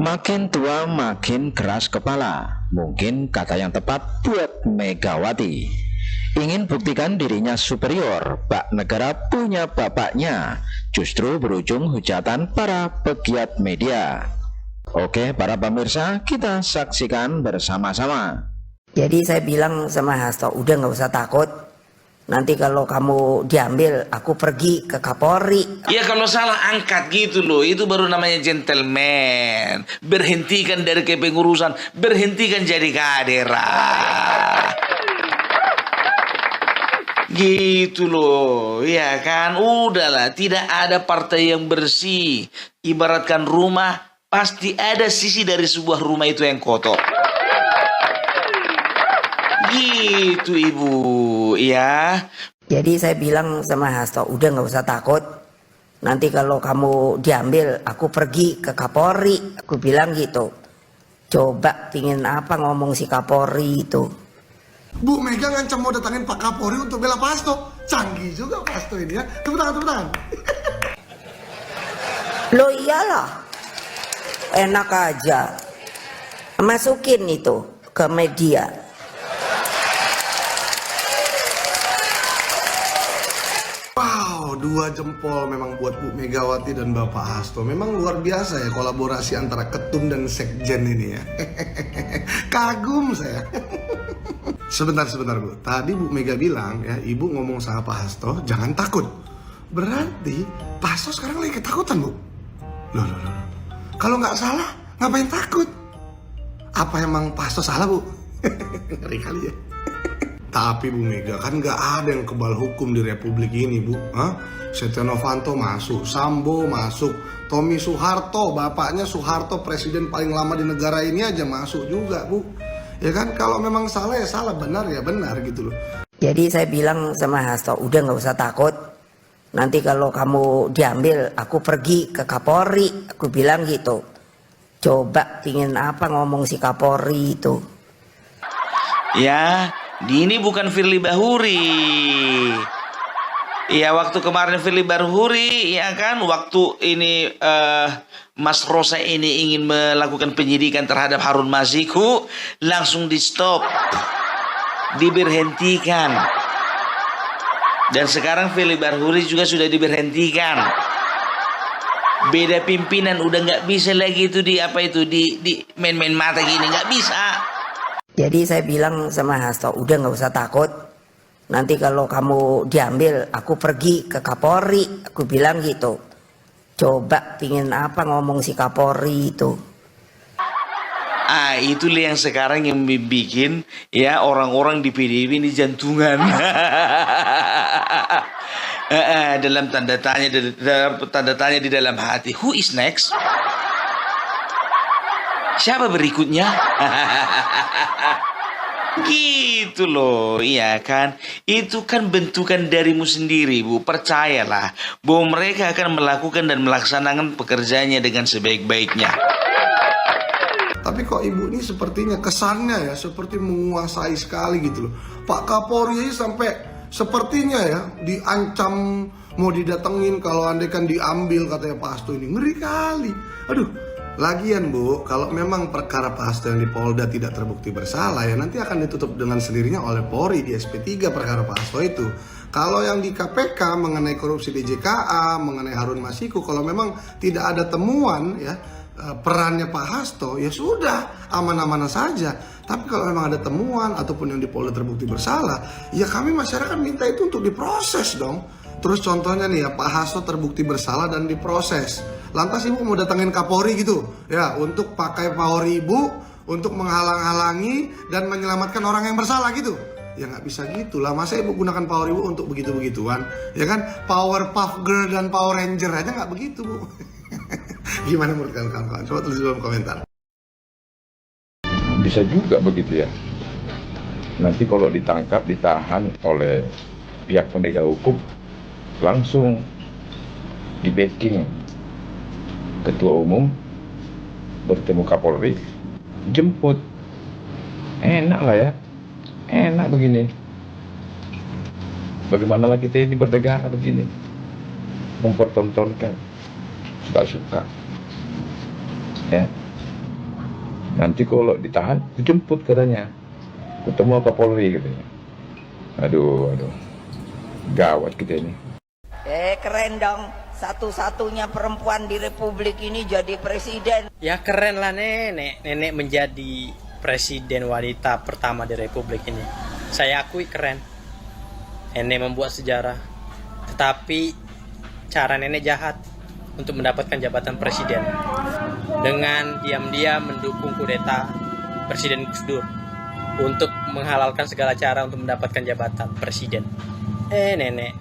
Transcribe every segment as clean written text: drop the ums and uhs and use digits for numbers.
Makin tua makin keras kepala. Mungkin kata yang tepat buat Megawati. Ingin buktikan dirinya superior, bak negara punya bapaknya, justru berujung hujatan para pegiat media. Oke, para pemirsa, kita saksikan bersama-sama. Jadi saya bilang sama Hasto, udah nggak usah takut. Nanti kalau kamu diambil, aku pergi ke Kapolri. Ya kalau salah angkat gitu loh, itu baru namanya gentleman. Berhentikan dari kepengurusan, berhentikan jadi kaderan. Gitu loh, ya kan? Udahlah, tidak ada partai yang bersih. Ibaratkan rumah, pasti ada sisi dari sebuah rumah itu yang kotor. Gitu Ibu, ya. Jadi saya bilang sama Hasto, udah nggak usah takut. Nanti kalau kamu diambil, aku pergi ke Kapolri. Aku bilang gitu. Coba pingin apa ngomong si Kapolri itu. Bu Mega ngancam mau datangin Pak Kapolri untuk bela Pak Hasto. Canggih juga Pak Hasto ini ya. Tepuk tangan, tepuk tangan. Loh iyalah, enak aja. Masukin itu ke media. Wow, 2 jempol memang buat Bu Megawati dan Bapak Hasto. Memang luar biasa ya kolaborasi antara ketum dan sekjen ini ya. Kagum saya. Sebentar Bu. Tadi Bu Mega bilang ya, Ibu ngomong sama Pak Hasto, jangan takut. Berarti Pak Hasto sekarang lagi ketakutan Bu. Loh. Kalau nggak salah, ngapain takut? Apa emang Pak Hasto salah Bu? Ngeri kali ya. Tapi Bu Mega kan nggak ada yang kebal hukum di Republik ini Bu. Setia Novanto masuk, Sambo masuk, Tommy Soeharto, bapaknya Soeharto presiden paling lama di negara ini aja masuk juga Bu. Ya kan, kalau memang salah ya salah, benar ya benar gitu loh. Jadi saya bilang sama Hasto, udah nggak usah takut. Nanti kalau kamu diambil, aku pergi ke Kapolri. Aku bilang gitu. Coba pingin apa ngomong si Kapolri itu. Ya, ini bukan Firly Bahuri. Ya waktu kemarin Firly Bahuri, ya kan, waktu ini Mas Rosa ini ingin melakukan penyidikan terhadap Harun Masiku, langsung di stop, diberhentikan. Dan sekarang Firly Bahuri juga sudah diberhentikan. Beda pimpinan, udah nggak bisa lagi itu di main-main mata gini, nggak bisa. Jadi saya bilang sama Hasto, udah nggak usah takut. Nanti kalau kamu diambil, aku pergi ke Kapolri. Aku bilang gitu. Coba pingin apa ngomong si Kapolri itu. Itulah yang sekarang yang bikin ya orang-orang di PDIP ini jantungan. Dalam tanda tanya di dalam hati. Who is next? Siapa berikutnya? Gitu loh, iya kan? Itu kan bentukan darimu sendiri, Bu. Percayalah bahwa mereka akan melakukan dan melaksanakan pekerjaannya dengan sebaik-baiknya. Tapi kok Ibu ini sepertinya kesannya ya seperti menguasai sekali gitu loh. Pak Kapolri sampai sepertinya ya diancam mau didatengin kalau andai kan diambil katanya Pak Hasto ini. Ngeri kali. Aduh. Lagian Bu, kalau memang perkara Pak Hasto yang di Polda tidak terbukti bersalah ya nanti akan ditutup dengan sendirinya oleh Polri di SP3 perkara Pak Hasto itu. Kalau yang di KPK mengenai korupsi di JKA, mengenai Harun Masiku, kalau memang tidak ada temuan ya perannya Pak Hasto ya sudah aman-aman saja. Tapi kalau memang ada temuan ataupun yang di Polda terbukti bersalah, ya kami masyarakat minta itu untuk diproses dong. Terus contohnya nih ya, Pak Hasto terbukti bersalah dan diproses. Lantas Ibu mau datangin Kapolri gitu ya untuk pakai power Ibu untuk menghalang-halangi dan menyelamatkan orang yang bersalah gitu. Ya nggak bisa gitu lah, masa Ibu gunakan power Ibu untuk begitu-begituan. Ya kan, Power Puff Girl dan Power Ranger aja nggak begitu Bu. Gimana menurut kawan-kawan? Coba tulis di kolom komentar. Bisa juga begitu ya. Nanti kalau ditangkap, ditahan oleh pihak penegak hukum, langsung di backing ketua umum bertemu Kapolri, jemput. Enak lah ya, enak begini. Bagaimana kita ini bernegara begini, mempertontonkan suka-suka ya. Nanti kalau ditahan, dijemput katanya. Ketemu Kapolri katanya. Aduh. Gawat kita ini. Keren dong, satu-satunya perempuan di republik ini jadi presiden. Ya keren lah nenek menjadi presiden wanita pertama di republik ini. Saya akui keren. Nenek membuat sejarah. Tetapi cara nenek jahat untuk mendapatkan jabatan presiden. Dengan diam-diam mendukung kudeta Presiden Gus Dur untuk menghalalkan segala cara untuk mendapatkan jabatan presiden. Nenek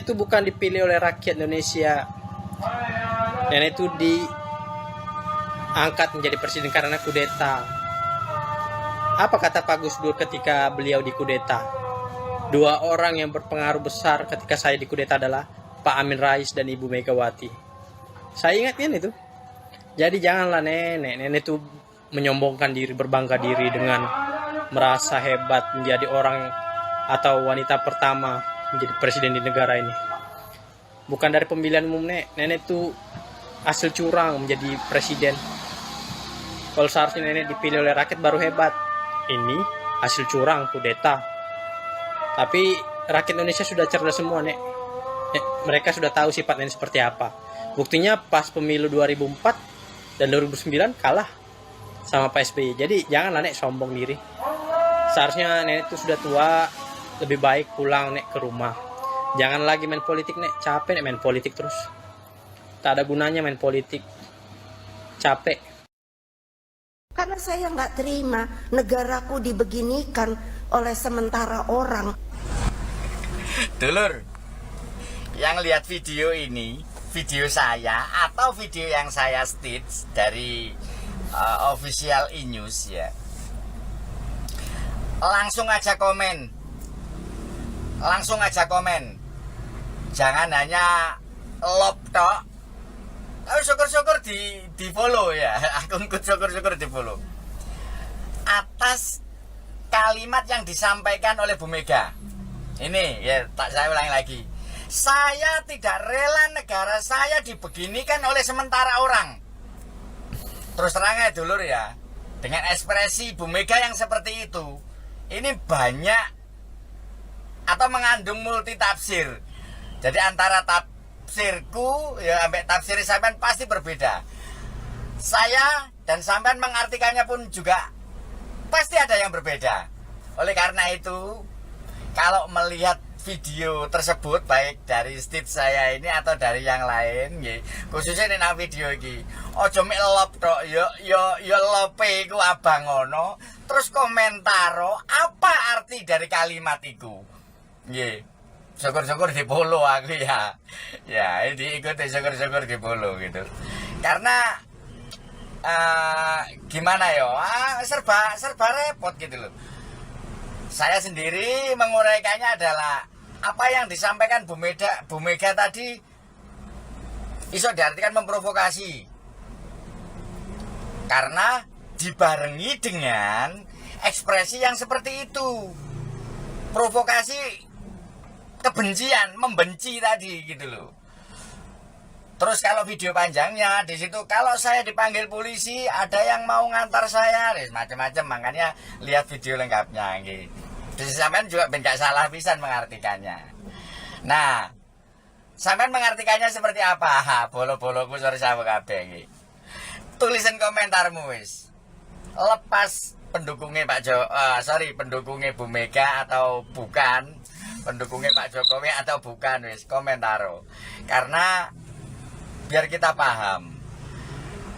itu bukan dipilih oleh rakyat Indonesia. Nenek itu diangkat menjadi presiden karena kudeta. Apa kata Pak Gus Dur ketika beliau dikudeta? 2 orang yang berpengaruh besar ketika saya dikudeta adalah Pak Amin Rais dan Ibu Megawati. Saya ingatkan itu. Jadi janganlah nenek itu menyombongkan diri, berbangga diri dengan merasa hebat menjadi orang atau wanita pertama menjadi presiden di negara ini. Bukan dari pemilihan umum, nenek itu hasil curang menjadi presiden. Kalau seharusnya nenek dipilih oleh rakyat baru hebat. Ini hasil curang, kudeta. Tapi rakyat Indonesia sudah cerdas semua, mereka sudah tahu sifat nenek seperti apa. Buktinya pas pemilu 2004 dan 2009 kalah sama Pak SBY. Jadi janganlah sombong diri. Seharusnya nenek itu sudah tua, lebih baik pulang ke rumah. Jangan lagi main politik capek main politik terus. Tak ada gunanya main politik. Capek. Karena saya nggak terima negaraku dibeginikan oleh sementara orang. Dulur, yang lihat video ini, video saya atau video yang saya stitch dari official e-news ya, langsung aja komen, jangan hanya love tok. Syukur-syukur di follow ya, akunku syukur-syukur di follow atas kalimat yang disampaikan oleh Bu Mega. Ini ya, saya ulangi lagi. Saya tidak rela negara saya dibeginikan oleh sementara orang. Terus terang ya dulur ya, dengan ekspresi Bu Mega yang seperti itu, ini banyak atau mengandung multi tafsir. Jadi antara tafsirku ya sampai tafsir sampean pasti berbeda. Saya dan sampean mengartikannya pun juga pasti ada yang berbeda. Oleh karena itu, kalau melihat video tersebut baik dari stitch saya ini atau dari yang lain nggih, khususnya nek video iki aja mek lop tok ya lope iku abang ngono terus komentaro apa arti dari kalimat iku nggih. Syukur-syukur di follow aku ya diikuti, syukur-syukur di follow gitu, karena gimana ya, serba repot gitu loh. Saya sendiri menguraikannya adalah apa yang disampaikan Bu Mega tadi iso diartikan memprovokasi, karena dibarengi dengan ekspresi yang seperti itu, provokasi kebencian, membenci tadi gitu loh. Terus kalau video panjangnya di situ, kalau saya dipanggil polisi ada yang mau ngantar saya, macam-macam, makanya lihat video lengkapnya gitu. Sampean juga gak salah pisan mengartikannya. Nah, sampean mengartikannya seperti apa? Bolo-boloku sore sawo kabeh iki. Tulisan komentarmu wis. Lepas pendukungnya pendukungnya Bu Mega atau bukan, pendukungnya Pak Jokowi atau bukan, wis komentaro. Karena biar kita paham.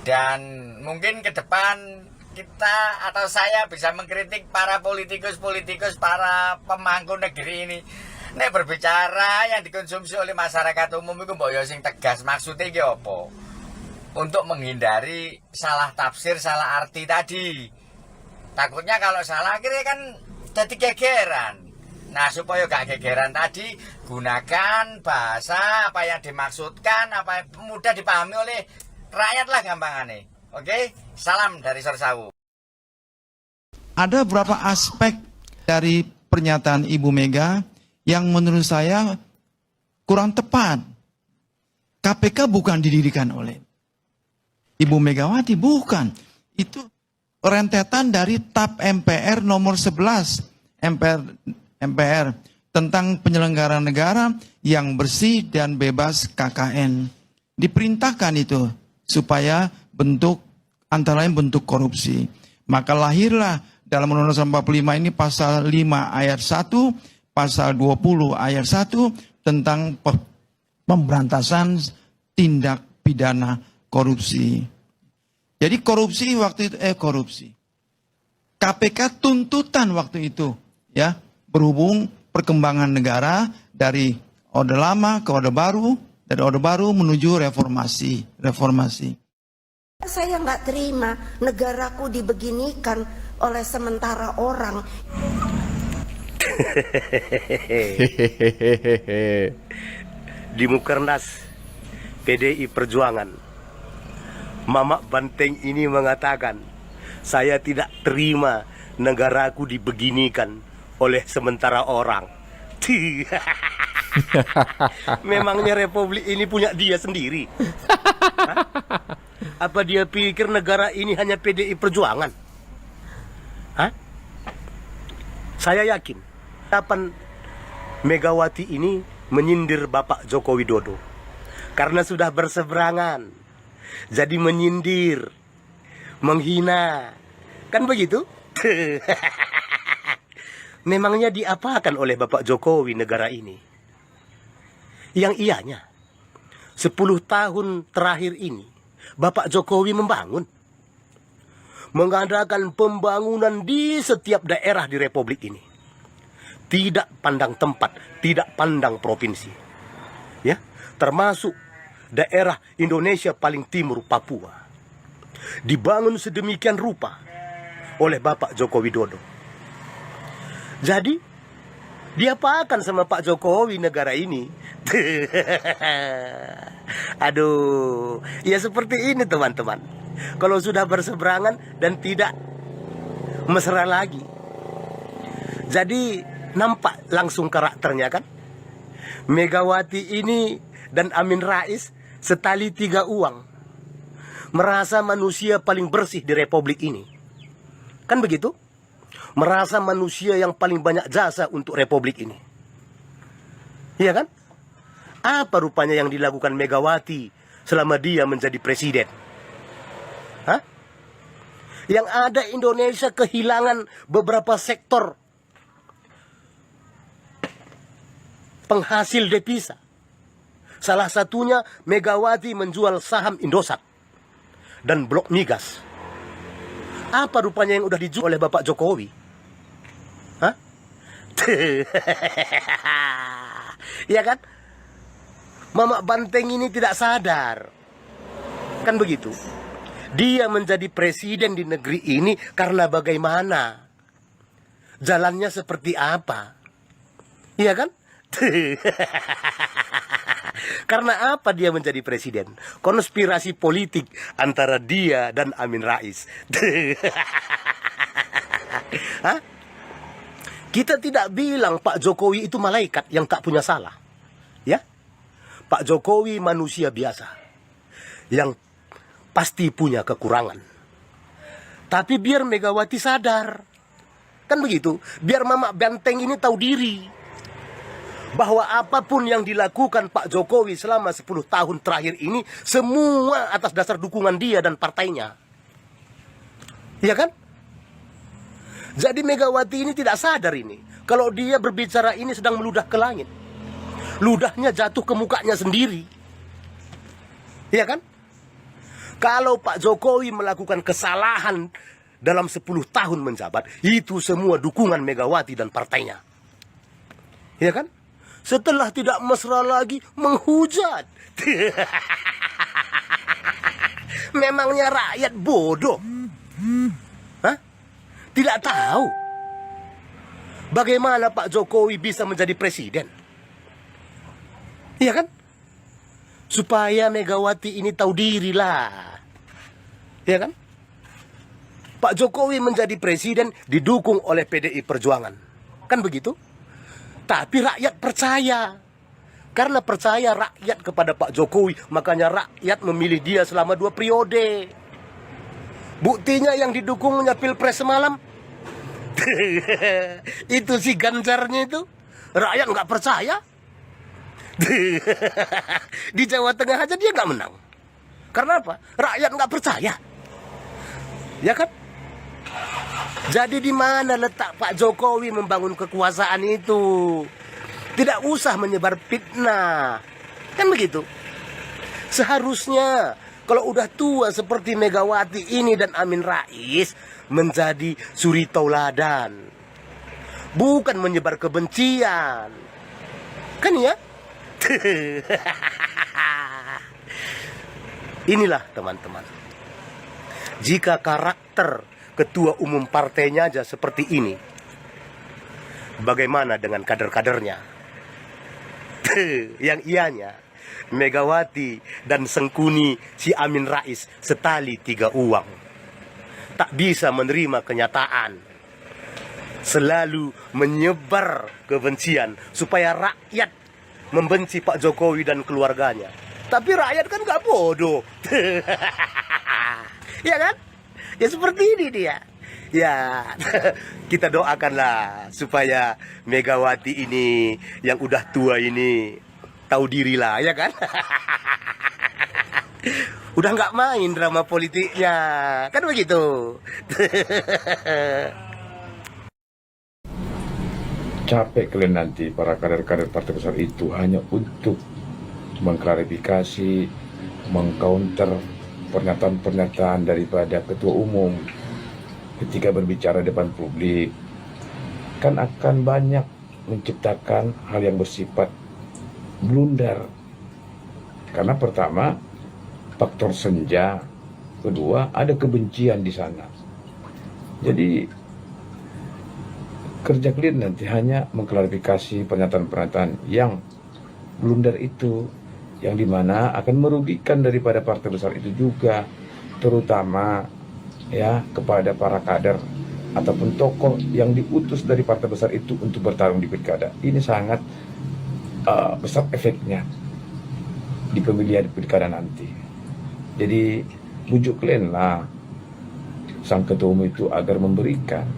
Dan mungkin ke depan kita atau saya bisa mengkritik para politikus, para pemangku negeri ini. Nek berbicara yang dikonsumsi oleh masyarakat umum itu mbok yo sing tegas, maksudnya iki apa? Untuk menghindari salah tafsir, salah arti tadi. Takutnya kalau salah akhirnya kan jadi gegeran. Nah, supaya gak gegeran tadi, gunakan bahasa apa yang dimaksudkan, apa yang mudah dipahami oleh rakyat lah gampangannya. Oke, salam dari Sorsawu. Ada beberapa aspek dari pernyataan Ibu Mega yang menurut saya kurang tepat. KPK bukan didirikan oleh Ibu Megawati, bukan. Itu rentetan dari TAP MPR nomor 11 MPR tentang penyelenggaraan negara yang bersih dan bebas KKN. Diperintahkan itu supaya bentuk antara lain bentuk korupsi. Maka lahirlah dalam Undang-Undang 45 ini pasal 5 ayat 1, pasal 20 ayat 1 tentang pemberantasan tindak pidana korupsi. Jadi korupsi waktu itu korupsi. KPK tuntutan waktu itu ya, berhubung perkembangan negara dari Orde Lama ke Orde Baru, dari Orde Baru menuju reformasi. Saya nggak terima negaraku dibeginikan oleh sementara orang. Di Mukernas PDI Perjuangan, Mamak Banteng ini mengatakan, saya tidak terima negaraku dibeginikan oleh sementara orang. Memangnya republik ini punya dia sendiri? Hah? Apa dia pikir negara ini hanya PDI Perjuangan? Hah? Saya yakin kapan Megawati ini menyindir Bapak Joko Widodo karena sudah berseberangan, jadi menyindir, menghina, kan begitu? Memangnya diapakan oleh Bapak Jokowi negara ini? Yang ianya 10 tahun terakhir ini Bapak Jokowi mengadakan pembangunan di setiap daerah di Republik ini. Tidak pandang tempat, tidak pandang provinsi. Ya, termasuk daerah Indonesia paling timur, Papua. Dibangun sedemikian rupa oleh Bapak Joko Widodo. Jadi, diapakan sama Pak Jokowi negara ini? Aduh, ya seperti ini teman-teman. Kalau sudah berseberangan dan tidak mesra lagi. Jadi nampak langsung karakternya kan. Megawati ini dan Amin Rais setali 3 uang. Merasa manusia paling bersih di Republik ini. Kan begitu? Merasa manusia yang paling banyak jasa untuk Republik ini. Iya kan? Apa rupanya yang dilakukan Megawati selama dia menjadi presiden? Hah? Yang ada Indonesia kehilangan beberapa sektor penghasil devisa. Salah satunya Megawati menjual saham Indosat dan blok migas. Apa rupanya yang udah dijual oleh Bapak Jokowi? Hah? Ya kan? Mamak Banteng ini tidak sadar. Kan begitu? Dia menjadi presiden di negeri ini karena bagaimana? Jalannya seperti apa? Iya kan? Karena apa dia menjadi presiden? Konspirasi politik antara dia dan Amin Rais. Hah? Kita tidak bilang Pak Jokowi itu malaikat yang tak punya salah. Ya? Pak Jokowi manusia biasa yang pasti punya kekurangan. Tapi biar Megawati sadar. Kan begitu? Biar Mamak Banteng ini tahu diri. Bahwa apapun yang dilakukan Pak Jokowi selama 10 tahun terakhir ini, semua atas dasar dukungan dia dan partainya. Iya kan? Jadi Megawati ini tidak sadar ini. Kalau dia berbicara ini sedang meludah ke langit. Ludahnya jatuh ke mukanya sendiri. Iya kan? Kalau Pak Jokowi melakukan kesalahan dalam 10 tahun menjabat, itu semua dukungan Megawati dan partainya. Iya kan? Setelah tidak mesra lagi, menghujat. Memangnya rakyat bodoh? Hah? Tidak tahu bagaimana Pak Jokowi bisa menjadi presiden. Iya kan? Supaya Megawati ini tahu diri lah. Iya kan? Pak Jokowi menjadi presiden didukung oleh PDI Perjuangan. Kan begitu? Tapi rakyat percaya. Karena percaya rakyat kepada Pak Jokowi, makanya rakyat memilih dia selama 2 periode. Buktinya yang didukungnya Pilpres semalam. Itu si Ganjarnya itu. Rakyat nggak percaya. Di Jawa Tengah aja dia nggak menang. Karena apa? Rakyat nggak percaya. Ya kan? Jadi di mana letak Pak Jokowi membangun kekuasaan itu? Tidak usah menyebar fitnah. Kan begitu? Seharusnya kalau udah tua seperti Megawati ini dan Amin Rais menjadi suri tauladan. Bukan menyebar kebencian. Kan ya? Inilah teman-teman. Jika karakter ketua umum partainya aja seperti ini, bagaimana dengan kader-kadernya? Yang ianya Megawati dan Sengkuni si Amin Rais setali 3 uang. Tak bisa menerima kenyataan. Selalu menyebar kebencian supaya rakyat membenci Pak Jokowi dan keluarganya. Tapi rakyat kan gak bodoh. Ya kan? Ya seperti ini dia. Ya, kita doakanlah supaya Megawati ini yang udah tua ini tahu diri lah, ya kan? Udah nggak main drama politiknya, kan begitu? Capek kalian nanti para kader-kader partai besar itu hanya untuk mengklarifikasi, mengcounter pernyataan-pernyataan daripada ketua umum ketika berbicara depan publik. Kan akan banyak menciptakan hal yang bersifat blunder. Karena pertama, faktor senja. Kedua, ada kebencian di sana. Jadi, kerja kalian nanti hanya mengklarifikasi pernyataan-pernyataan yang blunder itu, yang dimana akan merugikan daripada partai besar itu juga, terutama ya kepada para kader ataupun tokoh yang diutus dari partai besar itu untuk bertarung di pilkada. Ini sangat besar efeknya di pemilihan pilkada nanti. Jadi bujuk kalian lah sang ketua umum itu agar memberikan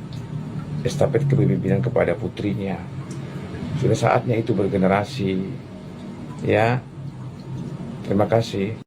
estafet kepemimpinan kepada putrinya. Sudah saatnya itu bergenerasi. Ya, terima kasih.